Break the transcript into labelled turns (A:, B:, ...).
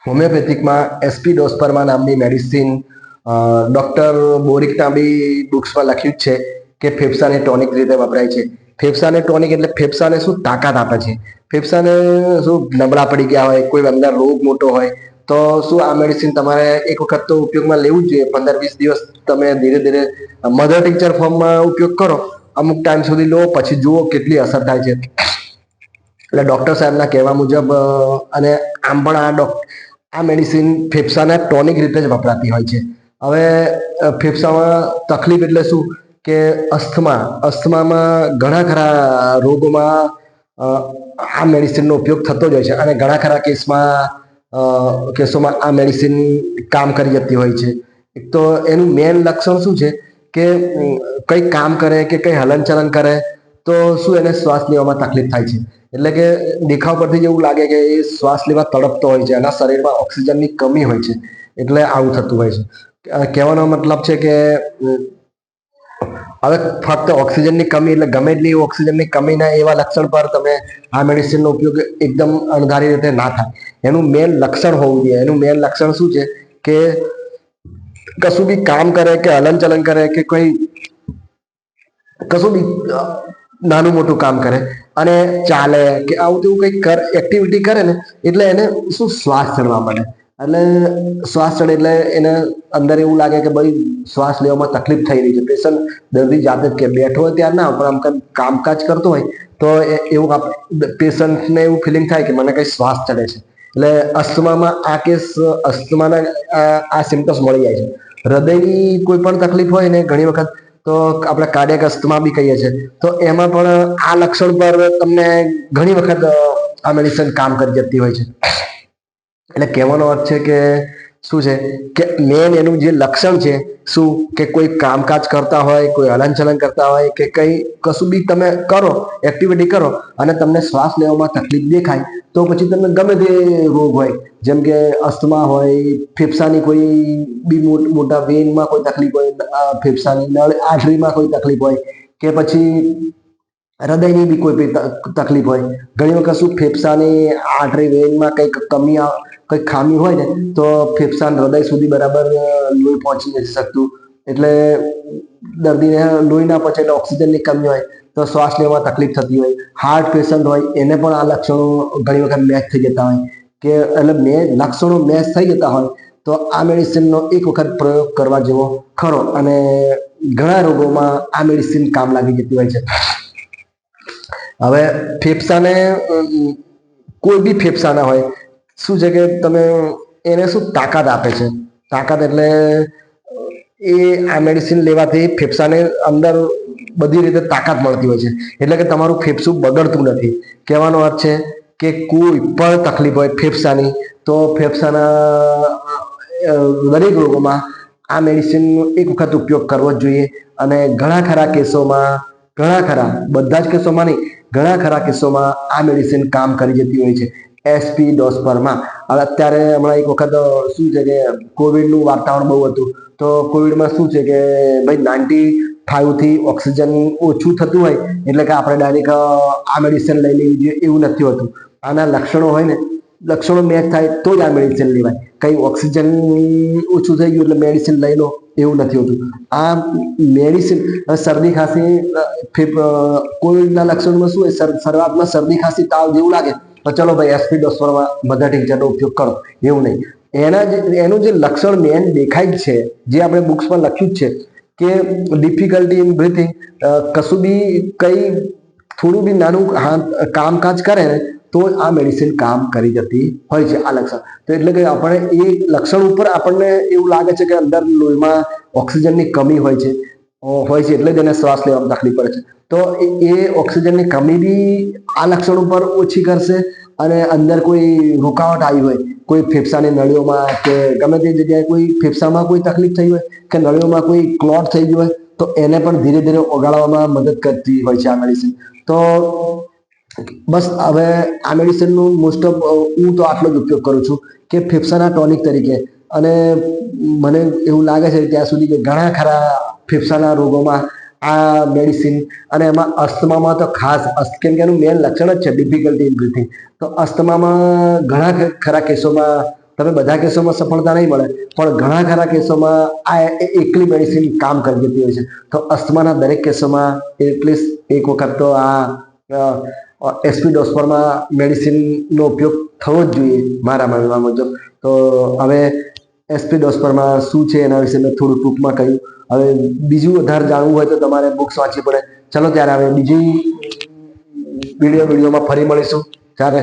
A: હોમિયોપેથિકમાં SP ડોસ્પરમા નામની medicine doctor બોરિકના બી બુક્સમાં લખ્યું જ છે કે ફેફસાને ટોનિક રીતે વપરાય છે. ફેફસાને ટોનિક એટલે ફેફસાને શું તાકાત આપે છે. ફેફસાને શું નબળા પડી ગયા હોય, કોઈ અંદર રોગ મોટો હોય તો શું આ મેડિસિન તમારે એક વખત તો ઉપયોગમાં લેવું જ જોઈએ. 15-20 દિવસ તમે ધીરે ધીરે મધર ટિંચર ફોર્મમાં ઉપયોગ કરો, અમુક ટાઈમ સુધી લો, પછી જુઓ કેટલી અસર થાય છે. એટલે ડૉક્ટર સાહેબના કહેવા મુજબ અને આમ પણ આ મેડિસિન ફેફસાના ટોનિક રીતે જ વપરાતી હોય છે. હવે ફેફસામાં તકલીફ એટલે શું કે અસ્થમામાં ઘણા ખરા રોગોમાં આ મેડિસિનનો ઉપયોગ થતો જ હોય છે અને ઘણા ખરા કેસોમાં આ મેડિસિન કામ કરી જતી હોય છે. એક તો એનું મેઇન લક્ષણ શું છે કે કંઈ કામ કરે કે કંઈ હલનચલન કરે તો શું એને શ્વાસ લેવામાં તકલીફ થાય છે. એટલે કે દેખાવ પરથી એવું લાગે કે એ શ્વાસ લેવા તડપતો હોય છે, એના શરીરમાં ઓક્સિજનની કમી હોય છે, એટલે આવું થતું હોય છે. કહેવાનો મતલબ છે કે હવે ફક્ત ઓક્સિજનની કમી એટલે ગમે એટલી ઓક્સિજનની કમીના એવા લક્ષણ પર તમે આ મેડિસિનનો ઉપયોગ એકદમ અણધારી રીતે ના થાય. એનું મેઇન લક્ષણ હોવું જોઈએ. એનું મેઇન લક્ષણ શું છે કે કશું બી કામ કરે કે હલનચલન કરે કે કોઈ કશું બી નાનું મોટું કામ કરે અને ચાલે કે આવું તેવું કંઈક એક્ટિવિટી કરે ને એટલે એને શું શ્વાસ ચડવા માંડે. એટલે શ્વાસ ચડે એટલે એને અંદર એવું લાગે કે ભાઈ શ્વાસ લેવામાં તકલીફ થઈ રહી છે. પેશન્ટ દર્દી જાતે જ કે બેઠો હોય ત્યાર ના પણ આમ કામકાજ કરતો હોય તો એવું પેશન્ટને એવું ફિલિંગ થાય કે મને કંઈ શ્વાસ ચડે છે. એટલે અસ્થમામાં અસ્થમાના આ સિમ્ટમ્સ મળી જાય છે. હૃદયની કોઈ પણ તકલીફ હોય ને ઘણી વખત તો આપણે કાર્ડિયક અસ્થમા બી કહીએ છીએ, તો એમાં પણ આ લક્ષણ પર તમને ઘણી વખત આ મેડિસિન કામ કરી જતી હોય છે. એટલે કહેવાનો અર્થ છે કે શું છે કે મેન એનું જે લક્ષણ છે શું કે કોઈ કામકાજ કરતા હોય, કોઈ હલનચલન કરતા હોય કે કંઈ કશું બી તમે કરો, એક્ટિવિટી કરો અને તમને શ્વાસ લેવામાં તકલીફ દેખાય તો પછી તમને ગમે તે રોગ હોય, જેમ કે અસ્થમા હોય, ફેફસાની કોઈ બી મોટા વેનમાં કોઈ તકલીફ હોય, ફેફસાની નળ આંતરડીમાં કોઈ તકલીફ હોય કે પછી હૃદયની બી કોઈ તકલીફ હોય. ઘણી વખત શું ફેફસાની આંતરી વેનમાં કંઈક કંઈક ખામી હોય ને તો ફેફસાને હૃદય સુધી બરાબર લોહી પહોંચી નથી શકતું, એટલે દર્દીને લોહી ના પહોંચે એટલે ઓક્સિજનની કમી હોય તો શ્વાસ લેવામાં તકલીફ થતી હોય. હાર્ટ પેશન્ટ હોય એને પણ આ લક્ષણો ઘણી વખત મેચ થઈ જતા હોય કે એટલે લક્ષણો મેચ થઈ જતા હોય તો આ મેડિસિનનો એક વખત પ્રયોગ કરવા જેવો ખરો અને ઘણા રોગોમાં આ મેડિસિન કામ લાગી જતી હોય છે. હવે ફેફસાને કોઈ બી ફેફસાના હોય શું છે કે તમે એને શું તાકાત આપે છે. તાકાત એટલે એ આ મેડિસિન લેવાથી ફેફસાને અંદર બધી રીતે તાકાત મળતી હોય છે. એટલે કે તમારું ફેફસું બગડતું નથી. કહેવાનો અર્થ છે કે કોઈ પણ તકલીફ હોય ફેફસાની તો ફેફસાના દરેક રોગોમાં આ મેડિસિનનો એક વખત ઉપયોગ કરવો જ જોઈએ. અને ઘણા ખરા કેસોમાં, બધા જ કેસોમાં નહીં, ઘણા ખરા કેસોમાં આ મેડિસિન કામ કરી જતી હોય છે. એસપી ડોસ્પરમાં અત્યારે હમણાં એક વખત શું છે કે કોવિડનું વાતાવરણ બહુ હતું તો કોવિડમાં શું છે કે ભાઈ 95થી ઓક્સિજન ઓછું થતું હોય એટલે કે આપણે ડાયરેક્ટ આ મેડિસિન લઈ લેવી જોઈએ એવું નથી હોતું. આના લક્ષણો હોય ને, લક્ષણો મેચ થાય તો જ આ મેડિસિન લેવાય. કંઈ ઓક્સિજન ઓછું થઈ ગયું એટલે મેડિસિન લઈ લો એવું નથી હોતું. આ મેડિસિન શરદી ખાંસી કોવિડના લક્ષણમાં શું હોય, શરૂઆતમાં શરદી ખાંસી તાવ જેવું લાગે તો ચલો ભાઈ એસપી ડોસ્પરમાં મધર ટિંચરનો ઉપયોગ કરો, એવું નહીં. એનું જે લક્ષણ મેન દેખાય જ છે, જે આપણે બુક્સમાં લખ્યું જ છે કે ડિફિકલ્ટી ઇન બ્રીથિંગ, કશું બી કંઈ થોડું બી નાનું કામકાજ કરે ને તો આ મેડિસિન કામ કરી જતી હોય છે. આ લક્ષણ તો એટલે કે આપણે એ લક્ષણ ઉપર આપણને એવું લાગે છે કે અંદર લોહીમાં ઓક્સિજનની કમી હોય છે એટલે જ એને શ્વાસ લેવામાં તકલીફ પડે છે. તો એ ઓક્સિજનની કમી બી આ લક્ષણ ઉપર ઓછી કરશે અને અંદર કોઈ રૂકાવટ આવી હોય, કોઈ ફેફસાની નળીઓમાં કે ગમે તે જગ્યાએ કોઈ ફેફસામાં કોઈ તકલીફ થઈ હોય કે નળીઓમાં કોઈ ક્લોટ થઈ ગયું હોય તો એને પણ ધીરે ધીરે ઓગાળવામાં મદદ કરતી હોય છે આ મેડિસિન. તો બસ હવે આ મેડિસિનનું મોસ્ટ ઓફ હું તો આટલો જ ઉપયોગ કરું છું કે ફેફસાના ટોનિક તરીકે. અને મને એવું લાગે છે ત્યાં સુધી કે ઘણા ખરા ફેફસાના રોગોમાં આ મેડિસિન, અને એમાં અસ્થમામાં તો ખાસ, કેમ કે એનું મેઇન લક્ષણ જ છે ડિફિકલ્ટી ઇન બ્રીથિંગ. તો અસ્થમામાં ઘણા ખરા કેસોમાં તમે બધા કેસોમાં સફળતા નહીં મળે, પણ ઘણા ખરા કેસોમાં આ એકલી મેડિસિન કામ કરી જતી હોય છે. તો અસ્થમાના દરેક કેસોમાં એટલીસ્ટ એક વખત તો આ એસપી ડોસ્પરમાં મેડિસિનનો ઉપયોગ થવો જ જોઈએ મારા માનવા મુજબ. તો હવે એસપી ડોસ્પરમાં શું છે એના વિશે મેં થોડું ટૂંકમાં કહ્યું. હવે બીજું વધારે જાણવું હોય તો તમારે બુક્સ વાંચવી પડે. ચલો ત્યારે હવે બીજી વિડીયોમાં ફરી મળીશું. ત્યારે